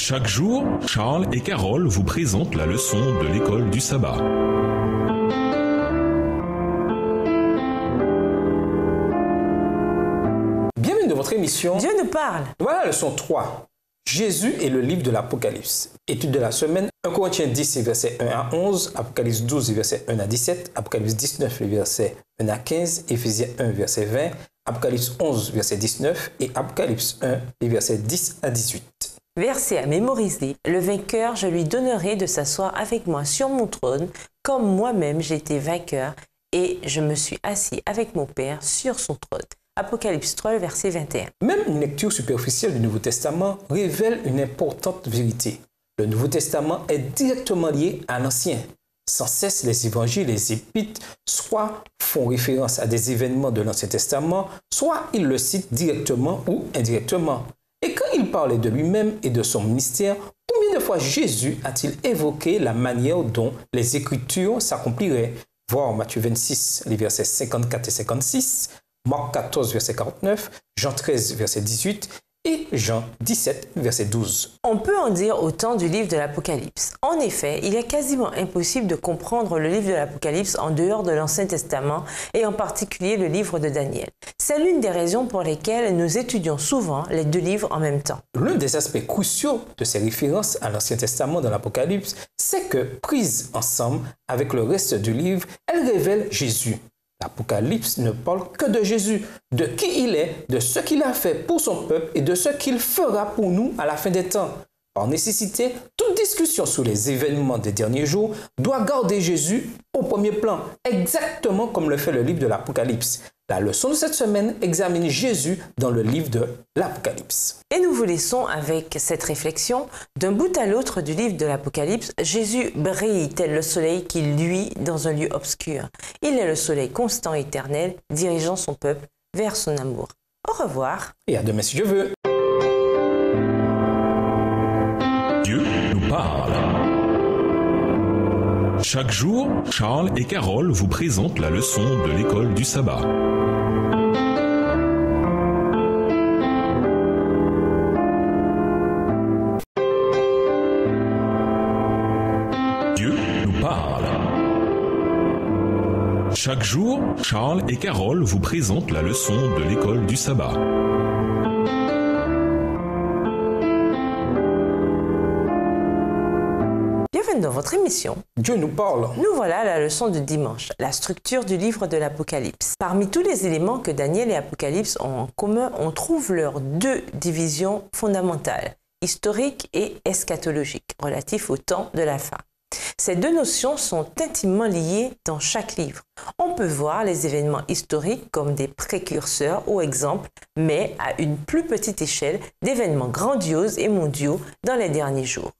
Chaque jour, Charles et Carole vous présentent la leçon de l'école du sabbat. Bienvenue dans votre émission Dieu nous parle. Voilà la leçon 3. Jésus et le livre de l'Apocalypse. Étude de la semaine, 1 Corinthiens 10, versets 1 à 11, Apocalypse 12, versets 1 à 17, Apocalypse 19, versets 1 à 15, Éphésiens 1, verset 20, Apocalypse 11, verset 19 et Apocalypse 1, les versets 10 à 18. Verset à mémoriser. Le vainqueur, je lui donnerai de s'asseoir avec moi sur mon trône, comme moi-même j'ai été vainqueur et je me suis assis avec mon Père sur son trône. Apocalypse 3, verset 21. Même une lecture superficielle du Nouveau Testament révèle une importante vérité. Le Nouveau Testament est directement lié à l'Ancien. Sans cesse, les évangiles et les épîtres soit font référence à des événements de l'Ancien Testament, soit ils le citent directement ou indirectement. Et quand il parlait de lui-même et de son ministère, combien de fois Jésus a-t-il évoqué la manière dont les Écritures s'accompliraient? Voir Matthieu 26, les versets 54 et 56, Marc 14, verset 49, Jean 13, verset 18 et Jean 17, verset 12. On peut en dire autant du livre de l'Apocalypse. En effet, il est quasiment impossible de comprendre le livre de l'Apocalypse en dehors de l'Ancien Testament et en particulier le livre de Daniel. C'est l'une des raisons pour lesquelles nous étudions souvent les deux livres en même temps. L'un des aspects cruciaux de ces références à l'Ancien Testament dans l'Apocalypse, c'est que, prises ensemble avec le reste du livre, elles révèlent Jésus. L'Apocalypse ne parle que de Jésus, de qui il est, de ce qu'il a fait pour son peuple et de ce qu'il fera pour nous à la fin des temps. Par nécessité, toute discussion sur les événements des derniers jours doit garder Jésus au premier plan, exactement comme le fait le livre de l'Apocalypse. La leçon de cette semaine examine Jésus dans le livre de l'Apocalypse. Et nous vous laissons avec cette réflexion. D'un bout à l'autre du livre de l'Apocalypse, Jésus brille tel le soleil qui luit dans un lieu obscur. Il est le soleil constant et éternel, dirigeant son peuple vers son amour. Au revoir. Et à demain si Dieu veut. Dieu nous parle. Chaque jour, Charles et Carole vous présentent la leçon de l'école du sabbat. Dieu nous parle. Chaque jour, Charles et Carole vous présentent la leçon de l'école du sabbat. Bienvenue dans votre émission. Dieu nous parle. Nous voilà à la leçon de dimanche, la structure du livre de l'Apocalypse. Parmi tous les éléments que Daniel et Apocalypse ont en commun, on trouve leurs deux divisions fondamentales, historiques et eschatologiques, relatifs au temps de la fin. Ces deux notions sont intimement liées dans chaque livre. On peut voir les événements historiques comme des précurseurs ou exemples, mais à une plus petite échelle d'événements grandioses et mondiaux dans les derniers jours.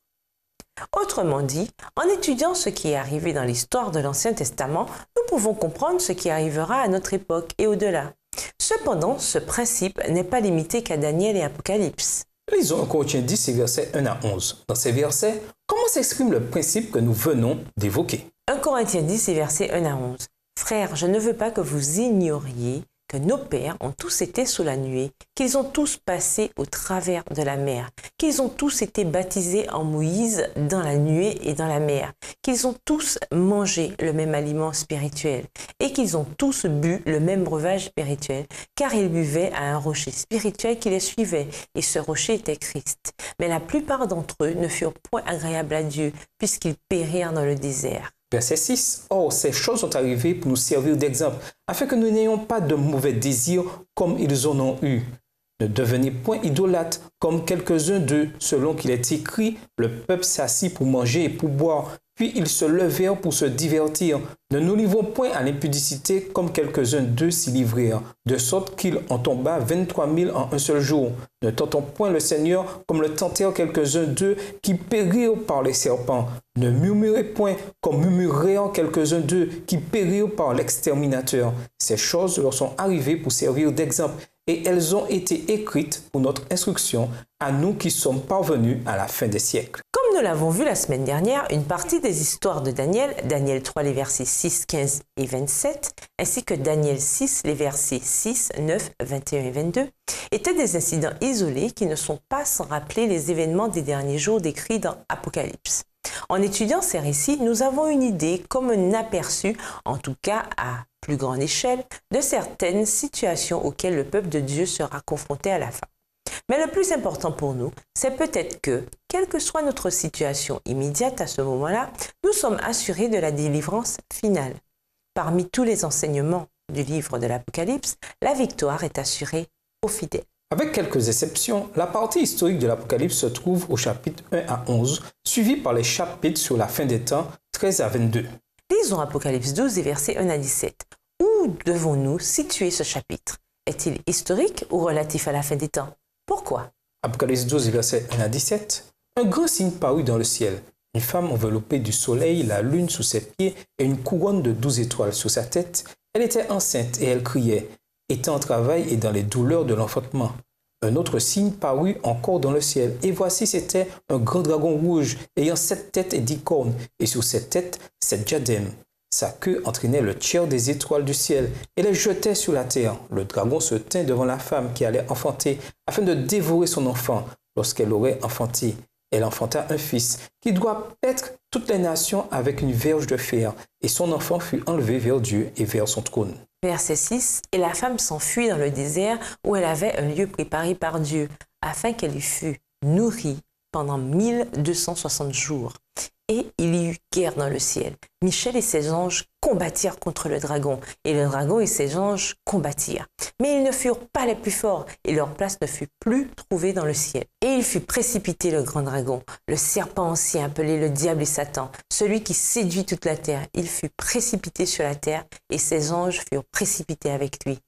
Autrement dit, en étudiant ce qui est arrivé dans l'histoire de l'Ancien Testament, nous pouvons comprendre ce qui arrivera à notre époque et au-delà. Cependant, ce principe n'est pas limité qu'à Daniel et Apocalypse. Lisons 1 Corinthiens 10, versets 1 à 11. Dans ces versets, comment s'exprime le principe que nous venons d'évoquer? 1 Corinthiens 10, versets 1 à 11. Frères, je ne veux pas que vous ignoriez que nos pères ont tous été sous la nuée, qu'ils ont tous passé au travers de la mer, qu'ils ont tous été baptisés en Moïse dans la nuée et dans la mer, qu'ils ont tous mangé le même aliment spirituel et qu'ils ont tous bu le même breuvage spirituel, car ils buvaient à un rocher spirituel qui les suivait, et ce rocher était Christ. Mais la plupart d'entre eux ne furent point agréables à Dieu, puisqu'ils périrent dans le désert. Verset 6. Or, ces choses sont arrivées pour nous servir d'exemple, afin que nous n'ayons pas de mauvais désirs comme ils en ont eu. Ne devenez point idolâtres comme quelques-uns d'eux, selon qu'il est écrit, le peuple s'assit pour manger et pour boire, puis ils se levèrent pour se divertir. Ne nous livrons point à l'impudicité comme quelques-uns d'eux s'y livrèrent, de sorte qu'il en tomba 23 000 en un seul jour. Ne tentons point le Seigneur comme le tentèrent quelques-uns d'eux qui périrent par les serpents. Ne murmurez point comme murmurèrent quelques-uns d'eux qui périrent par l'exterminateur. Ces choses leur sont arrivées pour servir d'exemple, et elles ont été écrites pour notre instruction à nous qui sommes parvenus à la fin des siècles. Comme nous l'avons vu la semaine dernière, une partie des histoires de Daniel, Daniel 3, les versets 6, 15 et 27, ainsi que Daniel 6, les versets 6, 9, 21 et 22, étaient des incidents isolés qui ne sont pas sans rappeler les événements des derniers jours décrits dans Apocalypse. En étudiant ces récits, nous avons une idée, comme un aperçu, en tout cas à plus grande échelle, de certaines situations auxquelles le peuple de Dieu sera confronté à la fin. Mais le plus important pour nous, c'est peut-être que, quelle que soit notre situation immédiate à ce moment-là, nous sommes assurés de la délivrance finale. Parmi tous les enseignements du livre de l'Apocalypse, la victoire est assurée aux fidèles. Avec quelques exceptions, la partie historique de l'Apocalypse se trouve au chapitre 1 à 11, suivi par les chapitres sur la fin des temps 13 à 22. Lisons Apocalypse 12 et versets 1 à 17. Où devons-nous situer ce chapitre? Est-il historique ou relatif à la fin des temps? Pourquoi? Apocalypse 12, versets 1 à 17. Un grand signe parut dans le ciel. Une femme enveloppée du soleil, la lune sous ses pieds et une couronne de 12 étoiles sur sa tête. Elle était enceinte et elle criait, étant en travail et dans les douleurs de l'enfantement. Un autre signe parut encore dans le ciel, et voici c'était un grand dragon rouge, ayant 7 têtes et 10 cornes, et sur ses têtes 7 diadèmes. Sa queue entraînait le tiers des étoiles du ciel et les jetait sur la terre. Le dragon se tint devant la femme qui allait enfanter, afin de dévorer son enfant. Lorsqu'elle aurait enfanté, elle enfanta un fils, qui doit paître toutes les nations avec une verge de fer, et son enfant fut enlevé vers Dieu et vers son trône. Verset 6. Et la femme s'enfuit dans le désert où elle avait un lieu préparé par Dieu, afin qu'elle y fût nourrie pendant 1260 jours. Et il y eut guerre dans le ciel. Michel et ses anges combattirent contre le dragon, et le dragon et ses anges combattirent. Mais ils ne furent pas les plus forts, et leur place ne fut plus trouvée dans le ciel. Et il fut précipité le grand dragon, le serpent ancien appelé le diable et Satan, celui qui séduit toute la terre. Il fut précipité sur la terre, et ses anges furent précipités avec lui.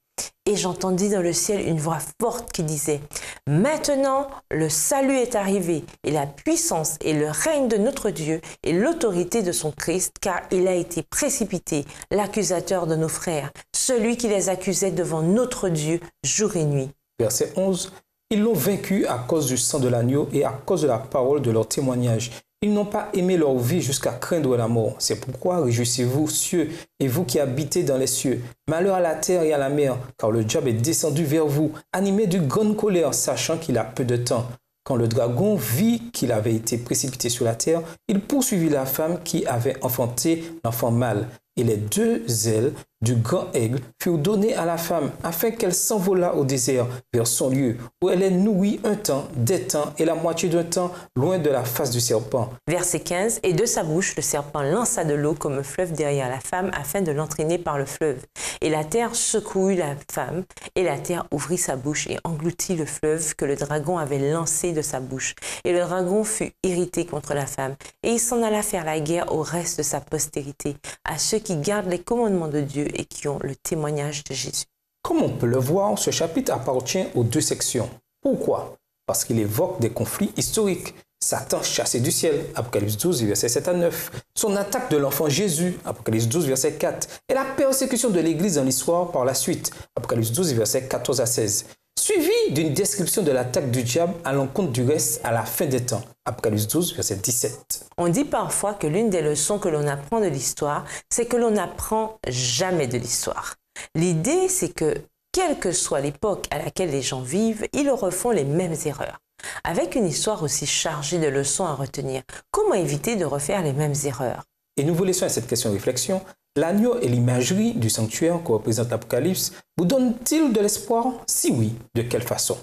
Et j'entendis dans le ciel une voix forte qui disait « Maintenant, le salut est arrivé, et la puissance et le règne de notre Dieu et l'autorité de son Christ, car il a été précipité, l'accusateur de nos frères, celui qui les accusait devant notre Dieu jour et nuit. » Verset 11. Ils l'ont vaincu à cause du sang de l'agneau et à cause de la parole de leur témoignage. Ils n'ont pas aimé leur vie jusqu'à craindre la mort. C'est pourquoi réjouissez-vous, cieux, et vous qui habitez dans les cieux. Malheur à la terre et à la mer, car le diable est descendu vers vous, animé d'une grande colère, sachant qu'il a peu de temps. Quand le dragon vit qu'il avait été précipité sur la terre, il poursuivit la femme qui avait enfanté l'enfant mâle. Et les 2 ailes du grand aigle furent données à la femme, afin qu'elle s'envolât au désert vers son lieu, où elle est nourrie un temps, des temps et la moitié d'un temps, loin de la face du serpent. Verset 15. Et de sa bouche, le serpent lança de l'eau comme un fleuve derrière la femme, afin de l'entraîner par le fleuve. Et la terre secourut la femme, et la terre ouvrit sa bouche et engloutit le fleuve que le dragon avait lancé de sa bouche. Et le dragon fut irrité contre la femme, et il s'en alla faire la guerre au reste de sa postérité, à ceux qui gardent les commandements de Dieu et qui ont le témoignage de Jésus. Comme on peut le voir, ce chapitre appartient aux 2 sections. Pourquoi? Parce qu'il évoque des conflits historiques. Satan chassé du ciel, Apocalypse 12, verset 7 à 9. Son attaque de l'enfant Jésus, Apocalypse 12, verset 4. Et la persécution de l'Église dans l'histoire par la suite, Apocalypse 12, verset 14 à 16. Suivi d'une description de l'attaque du diable à l'encontre du reste à la fin des temps, Apocalypse 12, verset 17. On dit parfois que l'une des leçons que l'on apprend de l'histoire, c'est que l'on n'apprend jamais de l'histoire. L'idée, c'est que, quelle que soit l'époque à laquelle les gens vivent, ils refont les mêmes erreurs. Avec une histoire aussi chargée de leçons à retenir, comment éviter de refaire les mêmes erreurs? Et nous vous laissons à cette question-réflexion. L'agneau et l'imagerie du sanctuaire que représente l'Apocalypse vous donnent-ils de l'espoir? Si oui, de quelle façon?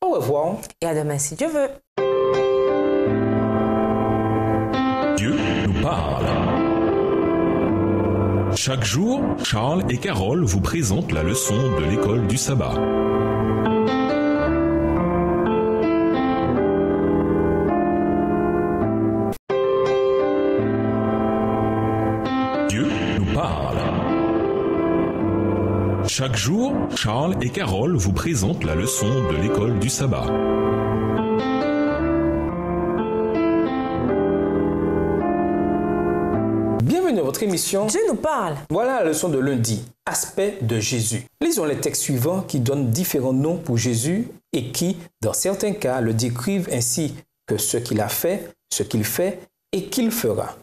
Au revoir. Et à demain si Dieu veut. Dieu nous parle. Chaque jour, Charles et Carole vous présentent la leçon de l'école du sabbat. Dieu nous parle. Chaque jour, Charles et Carole vous présentent la leçon de l'école du sabbat. votre émission Dieu nous parle. Voilà la leçon de lundi, aspect de Jésus. Lisons les textes suivants qui donnent différents noms pour Jésus et qui, dans certains cas, le décrivent ainsi que ce qu'il a fait, ce qu'il fait et qu'il fera.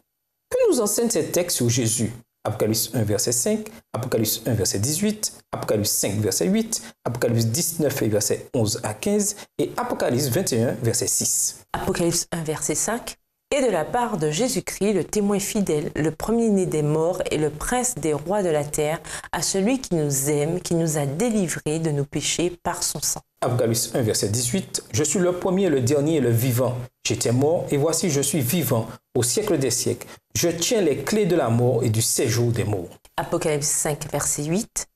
Que nous enseignent ces textes sur Jésus? Apocalypse 1, verset 5, Apocalypse 1, verset 18, Apocalypse 5, verset 8, Apocalypse 19, verset 11 à 15 et Apocalypse 21, verset 6. Apocalypse 1, verset 5. Et de la part de Jésus-Christ, le témoin fidèle, le premier-né des morts et le prince des rois de la terre, à celui qui nous aime, qui nous a délivrés de nos péchés par son sang. Apocalypse 1, verset 18. Je suis le premier, le dernier et le vivant. J'étais mort et voici je suis vivant au siècle des siècles. Je tiens les clés de la mort et du séjour des morts. Apocalypse 5, verset 8.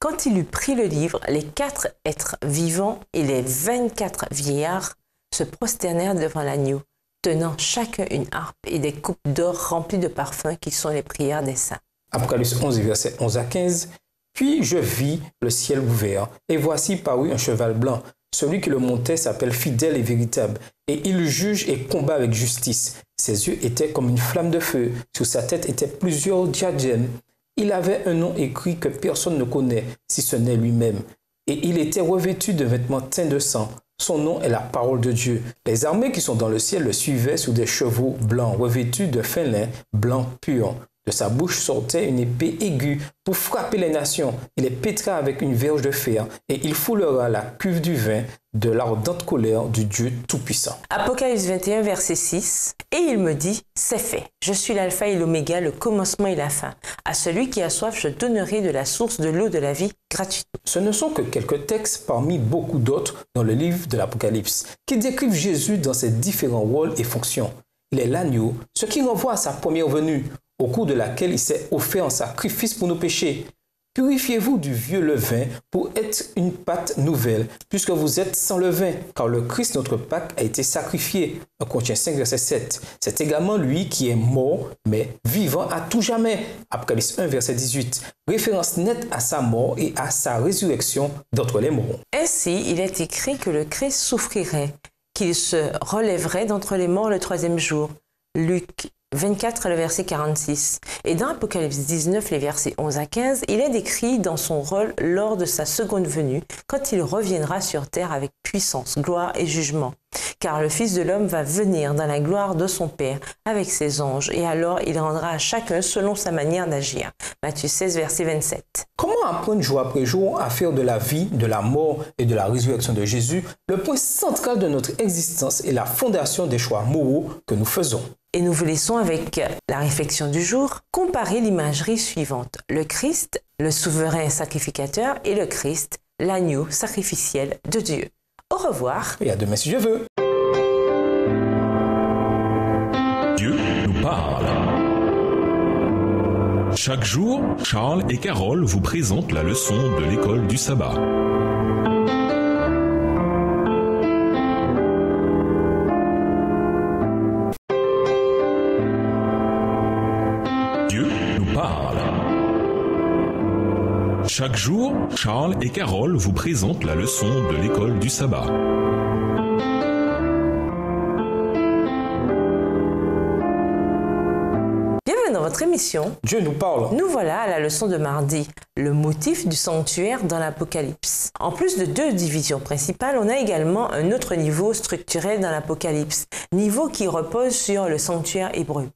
Quand il eut pris le livre, les 4 êtres vivants et les 24 vieillards se prosternèrent devant l'agneau, tenant chacun une harpe et des coupes d'or remplies de parfums qui sont les prières des saints. Apocalypse 11, verset 11 à 15. Puis je vis le ciel ouvert, et voici parut un cheval blanc. Celui qui le montait s'appelle fidèle et véritable, et il juge et combat avec justice. Ses yeux étaient comme une flamme de feu, sur sa tête étaient plusieurs diadèmes. Il avait un nom écrit que personne ne connaît, si ce n'est lui-même. Et il était revêtu de vêtements teints de sang. Son nom est la parole de Dieu. Les armées qui sont dans le ciel le suivaient sur des chevaux blancs, revêtus de fin lin blanc pur. De sa bouche sortait une épée aiguë pour frapper les nations. Il les pétera avec une verge de fer et il foulera la cuve du vin de l'ardente colère du Dieu Tout-Puissant. Apocalypse 21, verset 6. Et il me dit, c'est fait. Je suis l'alpha et l'oméga, le commencement et la fin. À celui qui a soif, je donnerai de la source de l'eau de la vie gratuitement. Ce ne sont que quelques textes parmi beaucoup d'autres dans le livre de l'Apocalypse qui décrivent Jésus dans ses différents rôles et fonctions. Il est l'agneau, ce qui renvoie à sa première venue, au cours de laquelle il s'est offert en sacrifice pour nos péchés. Purifiez-vous du vieux levain pour être une pâte nouvelle, puisque vous êtes sans levain, car le Christ, notre Pâque, a été sacrifié. 1 Corinthiens 5, verset 7. C'est également lui qui est mort, mais vivant à tout jamais. Apocalypse 1, verset 18. Référence nette à sa mort et à sa résurrection d'entre les morts. Ainsi, il est écrit que le Christ souffrirait, qu'il se relèverait d'entre les morts le 3e jour. Luc 24, le verset 46. Et dans Apocalypse 19, les versets 11 à 15, il est décrit dans son rôle lors de sa seconde venue, quand il reviendra sur terre avec puissance, gloire et jugement. Car le Fils de l'homme va venir dans la gloire de son Père avec ses anges, et alors il rendra à chacun selon sa manière d'agir. Matthieu 16, verset 27. Comment apprendre jour après jour à faire de la vie, de la mort et de la résurrection de Jésus le point central de notre existence et la fondation des choix moraux que nous faisons? Et nous vous laissons avec la réflexion du jour. Comparez l'imagerie suivante. Le Christ, le souverain sacrificateur, et le Christ, l'agneau sacrificiel de Dieu. Au revoir. Et à demain si je veux. Dieu nous parle. Chaque jour, Charles et Carole vous présentent la leçon de l'école du sabbat. Dieu nous parle. Chaque jour, Charles et Carole vous présentent la leçon de l'école du sabbat. Bienvenue dans votre émission. Dieu nous parle. Nous voilà à la leçon de mardi, le motif du sanctuaire dans l'Apocalypse. En plus de 2 divisions principales, on a également un autre niveau structurel dans l'Apocalypse, niveau qui repose sur le sanctuaire hébreu.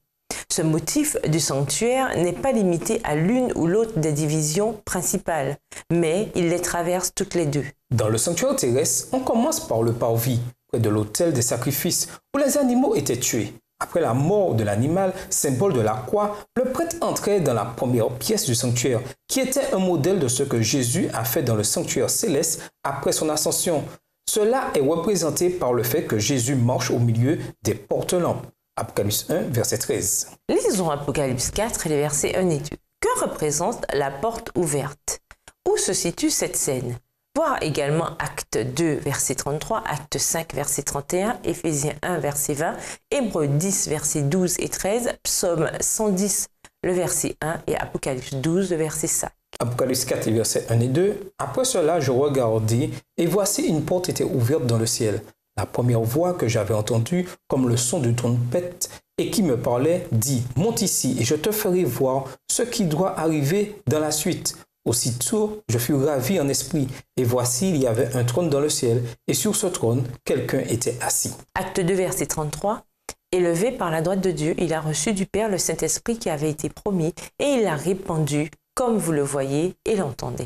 Ce motif du sanctuaire n'est pas limité à l'une ou l'autre des divisions principales, mais il les traverse toutes les 2. Dans le sanctuaire terrestre, on commence par le parvis, près de l'autel des sacrifices, où les animaux étaient tués. Après la mort de l'animal, symbole de la croix, le prêtre entrait dans la première pièce du sanctuaire, qui était un modèle de ce que Jésus a fait dans le sanctuaire céleste après son ascension. Cela est représenté par le fait que Jésus marche au milieu des porte-lampes. Apocalypse 1, verset 13. Lisons Apocalypse 4, les versets 1 et 2. Que représente la porte ouverte? Où se situe cette scène? Voir également Acte 2, verset 33, Acte 5, verset 31, Éphésiens 1, verset 20, Hébreux 10, verset 12 et 13, Psaume 110, le verset 1 et Apocalypse 12, le verset 5. Apocalypse 4, les versets 1 et 2. Après cela, je regardai, et voici une porte était ouverte dans le ciel. La première voix que j'avais entendue, comme le son d'une trompette, et qui me parlait, dit « Monte ici, et je te ferai voir ce qui doit arriver dans la suite. » Aussitôt, je fus ravi en esprit, et voici, il y avait un trône dans le ciel, et sur ce trône, quelqu'un était assis. Acte 2, verset 33. Élevé par la droite de Dieu, il a reçu du Père le Saint-Esprit qui avait été promis, et il l'a répandu, comme vous le voyez et l'entendez.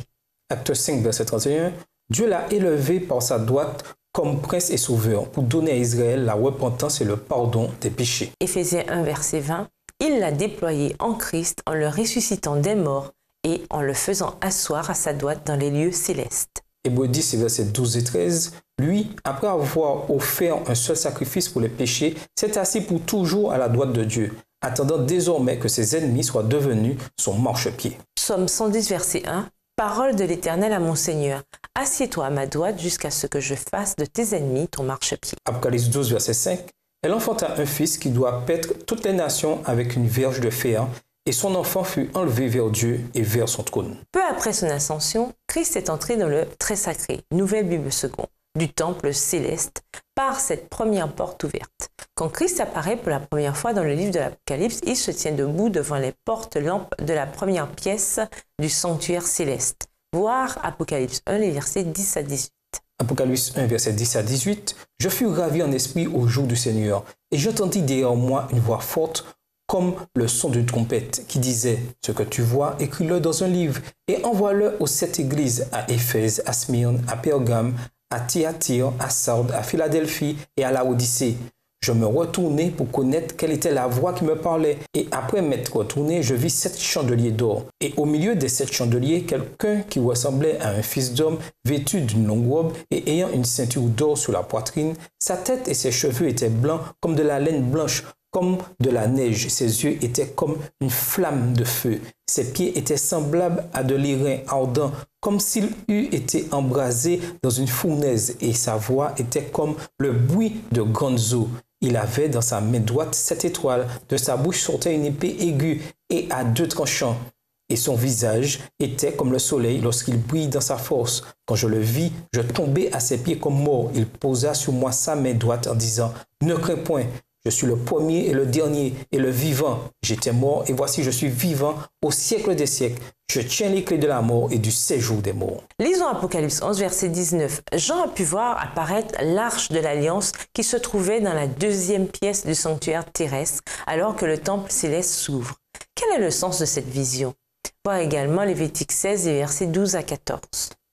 Acte 5, verset 31. Dieu l'a élevé par sa droite comme prince et sauveur, pour donner à Israël la repentance et le pardon des péchés. Éphésiens 1, verset 20. Il l'a déployé en Christ en le ressuscitant des morts et en le faisant asseoir à sa droite dans les lieux célestes. Hébreux 10, versets 12 et 13. Lui, après avoir offert un seul sacrifice pour les péchés, s'est assis pour toujours à la droite de Dieu, attendant désormais que ses ennemis soient devenus son marchepied. Psaume 110, verset 1. Parole de l'Éternel à mon Seigneur. Assieds-toi à ma droite jusqu'à ce que je fasse de tes ennemis ton marchepied. Apocalypse 12, verset 5. Elle enfanta un fils qui doit paître toutes les nations avec une verge de fer, et son enfant fut enlevé vers Dieu et vers son trône. Peu après son ascension, Christ est entré dans le très sacré, Nouvelle Bible seconde, du temple céleste, par cette première porte ouverte. Quand Christ apparaît pour la première fois dans le livre de l'Apocalypse, il se tient debout devant les portes-lampes de la première pièce du sanctuaire céleste. Voir Apocalypse 1, les versets 10 à 18. Apocalypse 1, verset 10 à 18. Je fus ravi en esprit au jour du Seigneur, et j'entendis derrière moi une voix forte, comme le son d'une trompette, qui disait « Ce que tu vois, écris-le dans un livre, et envoie-le aux 7 églises, à Éphèse, à Smyrne, à Pergame, à Thyatire, à Sardes, à Philadelphie et à Laodicée. » Je me retournai pour connaître quelle était la voix qui me parlait. Et après m'être retourné, je vis 7 chandeliers d'or. Et au milieu des 7 chandeliers, quelqu'un qui ressemblait à un fils d'homme, vêtu d'une longue robe et ayant une ceinture d'or sur la poitrine. Sa tête et ses cheveux étaient blancs comme de la laine blanche, comme de la neige. Ses yeux étaient comme une flamme de feu. Ses pieds étaient semblables à de l'airain ardent, comme s'il eût été embrasé dans une fournaise. Et sa voix était comme le bruit de grandes eaux. Il avait dans sa main droite 7 étoiles. De sa bouche sortait une épée aiguë et à 2 tranchants. Et son visage était comme le soleil lorsqu'il brille dans sa force. Quand je le vis, je tombai à ses pieds comme mort. Il posa sur moi sa main droite en disant « Ne crains point, je suis le premier et le dernier et le vivant. J'étais mort et voici je suis vivant au siècle des siècles. Je tiens les clés de la mort et du séjour des morts. » Lisons Apocalypse 11, verset 19. Jean a pu voir apparaître l'arche de l'Alliance qui se trouvait dans la 2e pièce du sanctuaire terrestre alors que le temple céleste s'ouvre. Quel est le sens de cette vision? Voir également Lévitique 16, versets 12 à 14.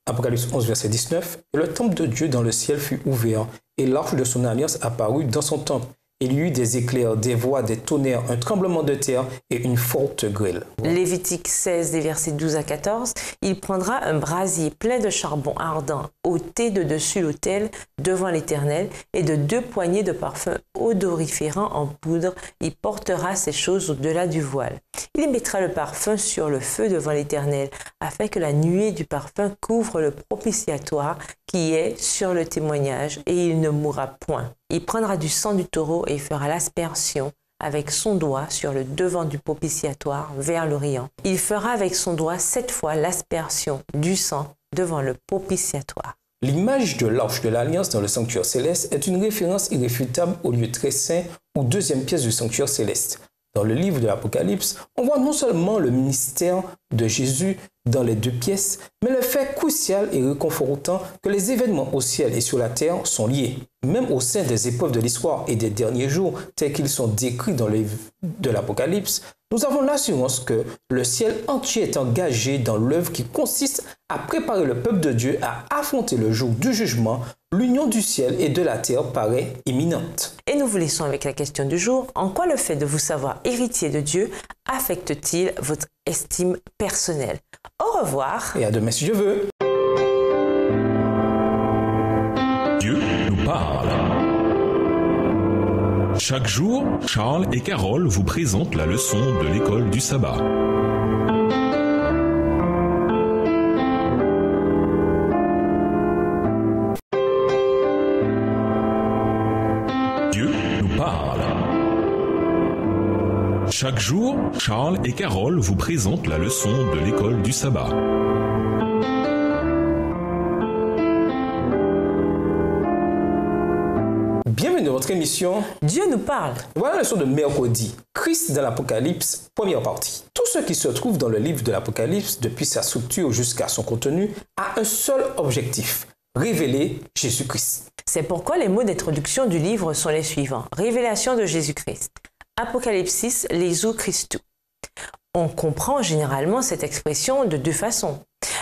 Apocalypse 11, verset 19. « Et le temple de Dieu dans le ciel fut ouvert, et l'arche de son alliance apparut dans son temple. Il y eut des éclairs, des voix, des tonnerres, un tremblement de terre et une forte grêle. » Lévitique 16, versets 12 à 14. Il prendra un brasier plein de charbon ardent, ôté de dessus l'autel devant l'Éternel, et de 2 poignées de parfum odoriférant en poudre. Il portera ces choses au-delà du voile. Il mettra le parfum sur le feu devant l'Éternel, afin que la nuée du parfum couvre le propitiatoire qui est sur le témoignage, et il ne mourra point. Il prendra du sang du taureau et fera l'aspersion avec son doigt sur le devant du propitiatoire vers l'Orient. Il fera avec son doigt 7 fois l'aspersion du sang devant le propitiatoire. L'image de l'arche de l'Alliance dans le sanctuaire céleste est une référence irréfutable au lieu très saint ou 2e pièce du sanctuaire céleste. Dans le livre de l'Apocalypse, on voit non seulement le mystère de Jésus dans les 2 pièces, mais le fait crucial et réconfortant que les événements au ciel et sur la terre sont liés. Même au sein des épreuves de l'histoire et des derniers jours, tels qu'ils sont décrits dans le livre de l'Apocalypse, nous avons l'assurance que le ciel entier est engagé dans l'œuvre qui consiste à préparer le peuple de Dieu à affronter le jour du jugement. L'union du ciel et de la terre paraît imminente. Et nous vous laissons avec la question du jour. En quoi le fait de vous savoir héritier de Dieu affecte-t-il votre estime personnelle? Au revoir. Et à demain si je veux. Dieu nous parle. Chaque jour, Charles et Carole vous présentent la leçon de l'école du sabbat. Dieu nous parle. Chaque jour, Charles et Carole vous présentent la leçon de l'école du sabbat. Bienvenue dans votre émission Dieu nous parle. Voilà la leçon de mercredi, Christ dans l'Apocalypse, première partie. Tout ce qui se trouve dans le livre de l'Apocalypse, depuis sa structure jusqu'à son contenu, a un seul objectif, révéler Jésus-Christ. C'est pourquoi les mots d'introduction du livre sont les suivants. Révélation de Jésus-Christ. Apocalypsis Jesu Christou. On comprend généralement cette expression de deux façons.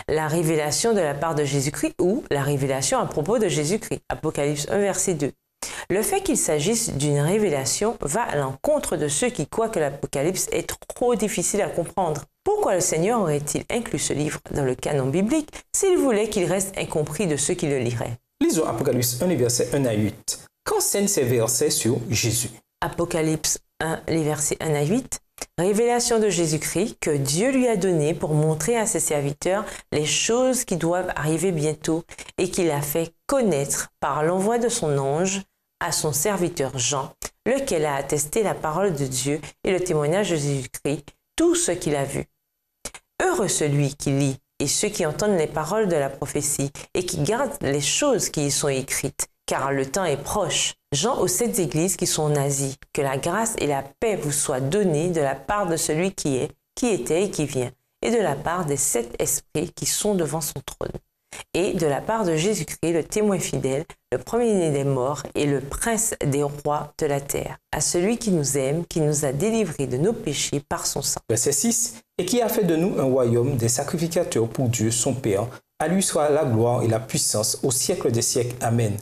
La révélation de la part de Jésus-Christ ou la révélation à propos de Jésus-Christ. Apocalypse 1, verset 2. Le fait qu'il s'agisse d'une révélation va à l'encontre de ceux qui croient que l'Apocalypse est trop difficile à comprendre. Pourquoi le Seigneur aurait-il inclus ce livre dans le canon biblique s'il voulait qu'il reste incompris de ceux qui le liraient? Lisons Apocalypse 1, les versets 1 à 8. Qu'enseignent ces versets sur Jésus? Apocalypse 1, les versets 1 à 8. Révélation de Jésus-Christ que Dieu lui a donné pour montrer à ses serviteurs les choses qui doivent arriver bientôt et qu'il a fait connaître par l'envoi de son ange à son serviteur Jean, lequel a attesté la parole de Dieu et le témoignage de Jésus-Christ, tout ce qu'il a vu. Heureux celui qui lit et ceux qui entendent les paroles de la prophétie et qui gardent les choses qui y sont écrites, car le temps est proche. Jean aux 7 églises qui sont en Asie, que la grâce et la paix vous soient données de la part de celui qui est, qui était et qui vient, et de la part des 7 esprits qui sont devant son trône, et de la part de Jésus-Christ, le témoin fidèle, le premier-né des morts et le prince des rois de la terre, à celui qui nous aime, qui nous a délivrés de nos péchés par son sang. Verset 6. Et qui a fait de nous un royaume des sacrificateurs pour Dieu, son Père. À lui sera la gloire et la puissance au siècle des siècles. Amen.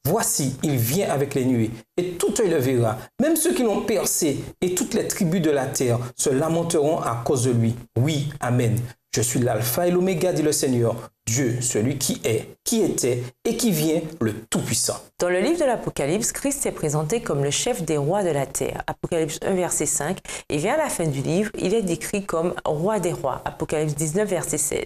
Voici, il vient avec les nuées, et tout œil le verra, même ceux qui l'ont percé, et toutes les tribus de la terre se lamenteront à cause de lui. Oui, Amen. Je suis l'alpha et l'oméga, dit le Seigneur, Dieu, celui qui est, qui était et qui vient, le Tout-Puissant. Dans le livre de l'Apocalypse, Christ est présenté comme le chef des rois de la terre. Apocalypse 1, verset 5. Et vers la fin du livre, il est décrit comme roi des rois. Apocalypse 19, verset 16.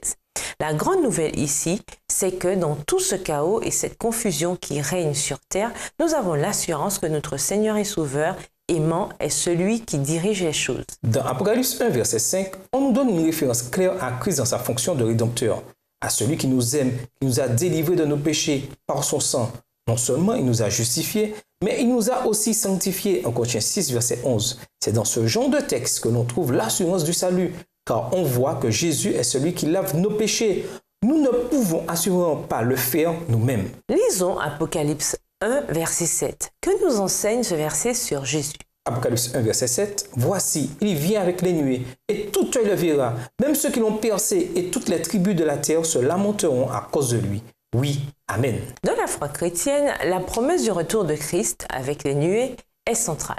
La grande nouvelle ici, c'est que dans tout ce chaos et cette confusion qui règne sur terre, nous avons l'assurance que notre Seigneur et Sauveur aimant est celui qui dirige les choses. Dans Apocalypse 1, verset 5, on nous donne une référence claire à Christ dans sa fonction de rédempteur, à celui qui nous aime, qui nous a délivrés de nos péchés par son sang. Non seulement il nous a justifiés, mais il nous a aussi sanctifiés. En Colossiens 6, verset 11. C'est dans ce genre de texte que l'on trouve l'assurance du salut, car on voit que Jésus est celui qui lave nos péchés. Nous ne pouvons assurément pas le faire nous-mêmes. Lisons Apocalypse 1, verset 7. Que nous enseigne ce verset sur Jésus? Apocalypse 1, verset 7. Voici, il vient avec les nuées, et tout œil le verra. Même ceux qui l'ont percé et toutes les tribus de la terre se lamenteront à cause de lui. Oui, Amen. Dans la foi chrétienne, la promesse du retour de Christ avec les nuées est centrale.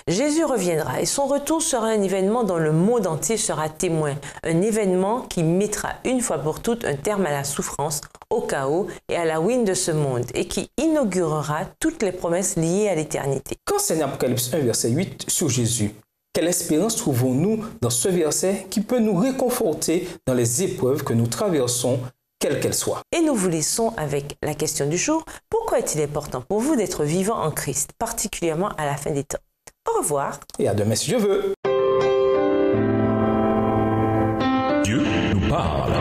Jésus reviendra et son retour sera un événement dont le monde entier sera témoin, un événement qui mettra une fois pour toutes un terme à la souffrance, au chaos et à la ruine de ce monde et qui inaugurera toutes les promesses liées à l'éternité. Qu'enseigne Apocalypse 1, verset 8 sur Jésus? Quelle espérance trouvons-nous dans ce verset qui peut nous réconforter dans les épreuves que nous traversons, quelles qu'elles soient? Et nous vous laissons avec la question du jour. Pourquoi est-il important pour vous d'être vivant en Christ, particulièrement à la fin des temps? Au revoir. Et à demain si je veux. Dieu nous parle.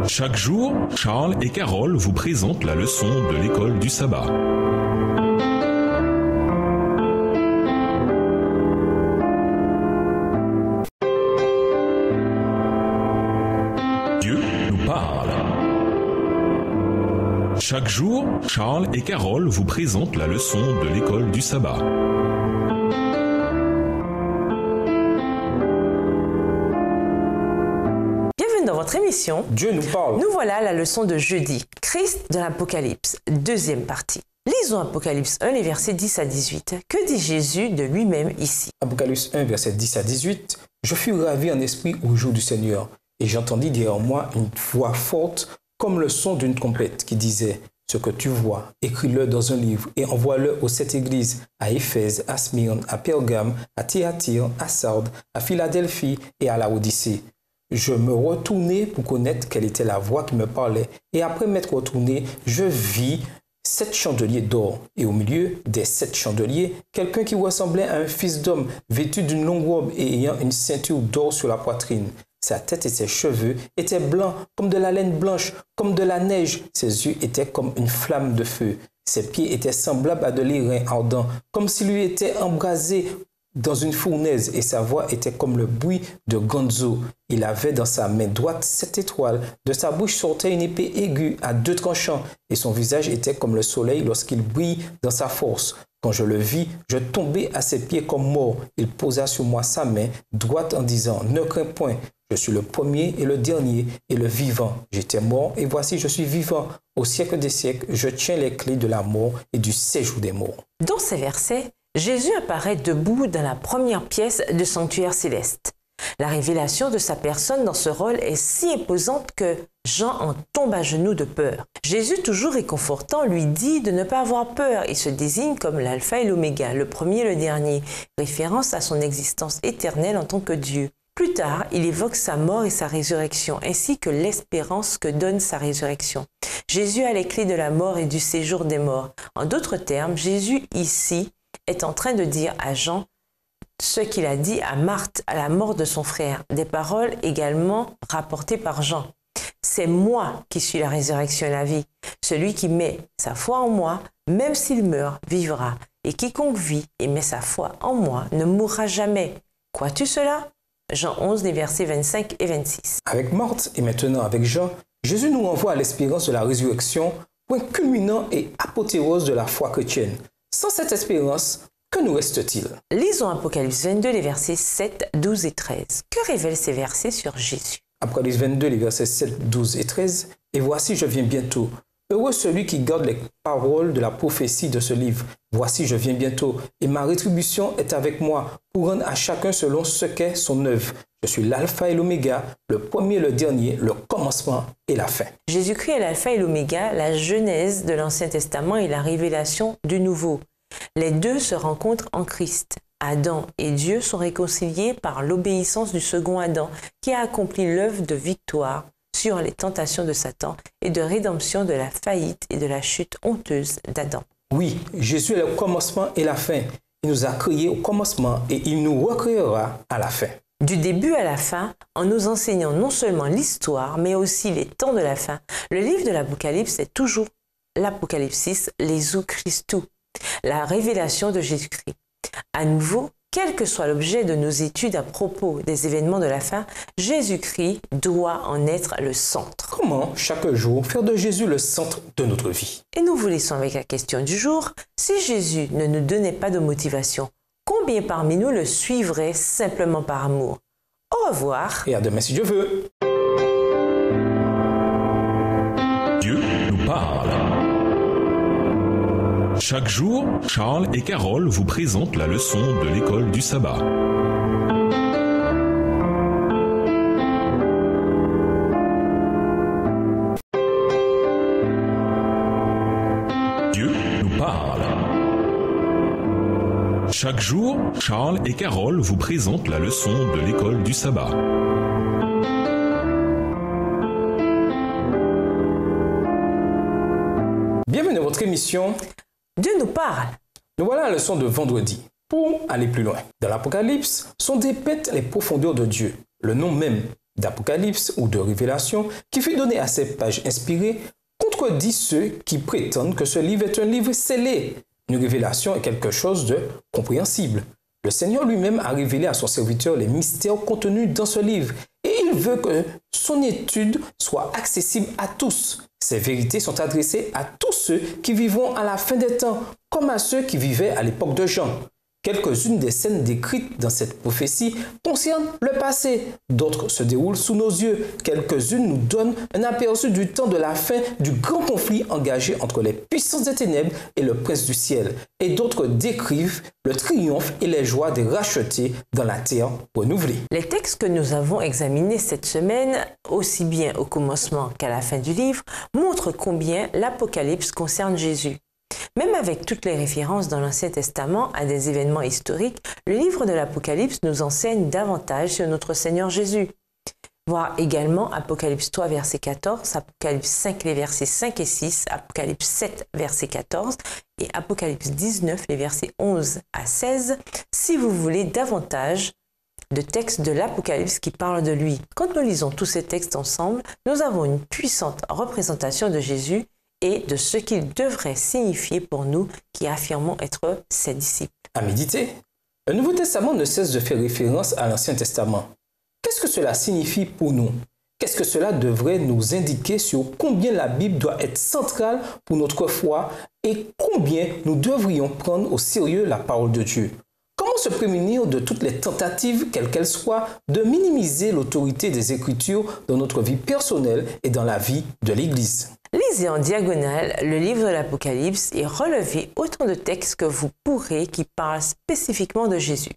Chaque jour, Charles et Carole vous présentent la leçon de l'école du sabbat. Dieu nous parle. Chaque jour, Charles et Carole vous présentent la leçon de l'école du sabbat. Bienvenue dans votre émission. Dieu nous parle. Nous voilà à la leçon de jeudi, Christ de l'Apocalypse, deuxième partie. Lisons Apocalypse 1, les versets 10 à 18. Que dit Jésus de lui-même ici? Apocalypse 1, verset 10 à 18. Je fus ravi en esprit au jour du Seigneur, et j'entendis derrière moi une voix forte comme le son d'une trompette qui disait: ce que tu vois, écris-le dans un livre et envoie-le aux 7 églises, à Éphèse, à Smyrne, à Pergame, à Thyatire, à Sardes, à Philadelphie et à Laodicée. Je me retournai pour connaître quelle était la voix qui me parlait, et après m'être retourné, je vis 7 chandeliers d'or, et au milieu des 7 chandeliers, quelqu'un qui ressemblait à un fils d'homme, vêtu d'une longue robe et ayant une ceinture d'or sur la poitrine. Sa tête et ses cheveux étaient blancs comme de la laine blanche, comme de la neige. Ses yeux étaient comme une flamme de feu. Ses pieds étaient semblables à de l'airain ardent, comme s'il lui était embrasé dans une fournaise, et sa voix était comme le bruit de grandes eaux. Il avait dans sa main droite 7 étoiles. De sa bouche sortait une épée aiguë à 2 tranchants, et son visage était comme le soleil lorsqu'il brille dans sa force. Quand je le vis, je tombai à ses pieds comme mort. Il posa sur moi sa main droite en disant, « Ne crains point, je suis le premier et le dernier et le vivant. J'étais mort et voici je suis vivant. Au siècle des siècles, je tiens les clés de la mort et du séjour des morts. » Dans ces versets, Jésus apparaît debout dans la première pièce du sanctuaire céleste. La révélation de sa personne dans ce rôle est si imposante que Jean en tombe à genoux de peur. Jésus, toujours réconfortant, lui dit de ne pas avoir peur et se désigne comme l'alpha et l'oméga, le premier et le dernier, référence à son existence éternelle en tant que Dieu. Plus tard, il évoque sa mort et sa résurrection, ainsi que l'espérance que donne sa résurrection. Jésus a les clés de la mort et du séjour des morts. En d'autres termes, Jésus ici est en train de dire à Jean ce qu'il a dit à Marthe à la mort de son frère, des paroles également rapportées par Jean. C'est moi qui suis la résurrection et la vie. Celui qui met sa foi en moi, même s'il meurt, vivra. Et quiconque vit et met sa foi en moi ne mourra jamais. Crois-tu cela? Jean 11, les versets 25 et 26. Avec Marthe et maintenant avec Jean, Jésus nous renvoie à l'espérance de la résurrection, point culminant et apothéose de la foi chrétienne. Sans cette espérance, que nous reste-t-il? Lisons Apocalypse 22, les versets 7, 12 et 13. Que révèlent ces versets sur Jésus? Apocalypse 22, les versets 7, 12 et 13. Et voici, je viens bientôt. Heureux celui qui garde les paroles de la prophétie de ce livre. Voici, je viens bientôt, et ma rétribution est avec moi, pour rendre à chacun selon ce qu'est son œuvre. Je suis l'alpha et l'oméga, le premier et le dernier, le commencement et la fin. Jésus-Christ est l'alpha et l'oméga, la genèse de l'Ancien Testament et la révélation du Nouveau. Les deux se rencontrent en Christ. Adam et Dieu sont réconciliés par l'obéissance du second Adam, qui a accompli l'œuvre de victoire sur les tentations de Satan et de rédemption de la faillite et de la chute honteuse d'Adam. Oui, Jésus est le commencement et la fin. Il nous a créés au commencement et il nous recréera à la fin. Du début à la fin, en nous enseignant non seulement l'histoire, mais aussi les temps de la fin, le livre de l'Apocalypse est toujours l'Apocalypsis Jésus Christou, la révélation de Jésus-Christ. À nouveau, quel que soit l'objet de nos études à propos des événements de la fin, Jésus-Christ doit en être le centre. Comment, chaque jour, faire de Jésus le centre de notre vie? Et nous vous laissons avec la question du jour. Si Jésus ne nous donnait pas de motivation, combien parmi nous le suivraient simplement par amour? Au revoir. Et à demain si Dieu veut. Dieu nous parle. Chaque jour, Charles et Carole vous présentent la leçon de l'école du sabbat. Dieu nous parle. Chaque jour, Charles et Carole vous présentent la leçon de l'école du sabbat. Bienvenue à votre émission. Dieu nous parle. Nous voilà à la leçon de vendredi. Pour aller plus loin, dans l'Apocalypse sont dépeintes les profondeurs de Dieu. Le nom même d'Apocalypse ou de Révélation qui fut donné à ces pages inspirées contredit ceux qui prétendent que ce livre est un livre scellé. Une révélation est quelque chose de compréhensible. Le Seigneur lui-même a révélé à son serviteur les mystères contenus dans ce livre et il veut que son étude soit accessible à tous. Ces vérités sont adressées à tous ceux qui vivront à la fin des temps, comme à ceux qui vivaient à l'époque de Jean. Quelques-unes des scènes décrites dans cette prophétie concernent le passé, d'autres se déroulent sous nos yeux. Quelques-unes nous donnent un aperçu du temps de la fin du grand conflit engagé entre les puissances des ténèbres et le prince du ciel, et d'autres décrivent le triomphe et les joies des rachetés dans la terre renouvelée. Les textes que nous avons examinés cette semaine, aussi bien au commencement qu'à la fin du livre, montrent combien l'Apocalypse concerne Jésus. Même avec toutes les références dans l'Ancien Testament à des événements historiques, le livre de l'Apocalypse nous enseigne davantage sur notre Seigneur Jésus. Voir également Apocalypse 3, verset 14, Apocalypse 5, les versets 5 et 6, Apocalypse 7, verset 14 et Apocalypse 19, les versets 11 à 16, si vous voulez davantage de textes de l'Apocalypse qui parlent de lui. Quand nous lisons tous ces textes ensemble, nous avons une puissante représentation de Jésus et de ce qu'il devrait signifier pour nous qui affirmons être ses disciples. À méditer. Le Nouveau Testament ne cesse de faire référence à l'Ancien Testament. Qu'est-ce que cela signifie pour nous? Qu'est-ce que cela devrait nous indiquer sur combien la Bible doit être centrale pour notre foi et combien nous devrions prendre au sérieux la parole de Dieu? Comment se prémunir de toutes les tentatives, quelles qu'elles soient, de minimiser l'autorité des Écritures dans notre vie personnelle et dans la vie de l'Église? Lisez en diagonale le livre de l'Apocalypse et relevez autant de textes que vous pourrez qui parlent spécifiquement de Jésus.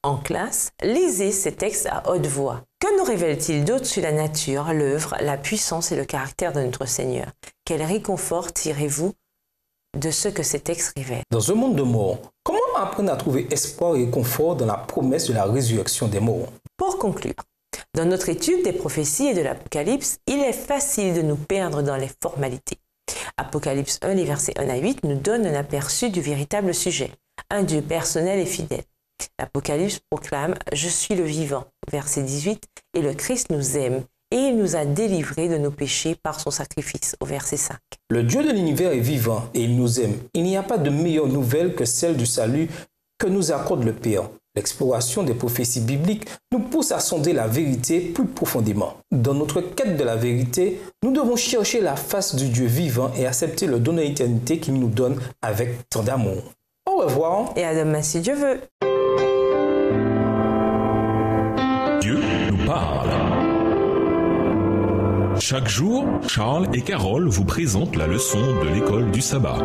En classe, lisez ces textes à haute voix. Que nous révèlent-ils d'autre sur la nature, l'œuvre, la puissance et le caractère de notre Seigneur? Quel réconfort tirez-vous de ce que ces textes révèlent? Dans un monde de morts, comment apprendre à trouver espoir et réconfort dans la promesse de la résurrection des morts? Pour conclure, dans notre étude des prophéties et de l'Apocalypse, il est facile de nous perdre dans les formalités. Apocalypse 1, les versets 1 à 8 nous donne un aperçu du véritable sujet, un Dieu personnel et fidèle. L'Apocalypse proclame « Je suis le vivant », verset 18, et le Christ nous aime, et il nous a délivrés de nos péchés par son sacrifice, au verset 5. Le Dieu de l'univers est vivant et il nous aime. Il n'y a pas de meilleure nouvelle que celle du salut que nous accorde le Père. L'exploration des prophéties bibliques nous pousse à sonder la vérité plus profondément. Dans notre quête de la vérité, nous devons chercher la face du Dieu vivant et accepter le don de l'éternité qu'il nous donne avec tant d'amour. Au revoir. Et à demain si Dieu veut. Dieu nous parle. Chaque jour, Charles et Carole vous présentent la leçon de l'école du sabbat.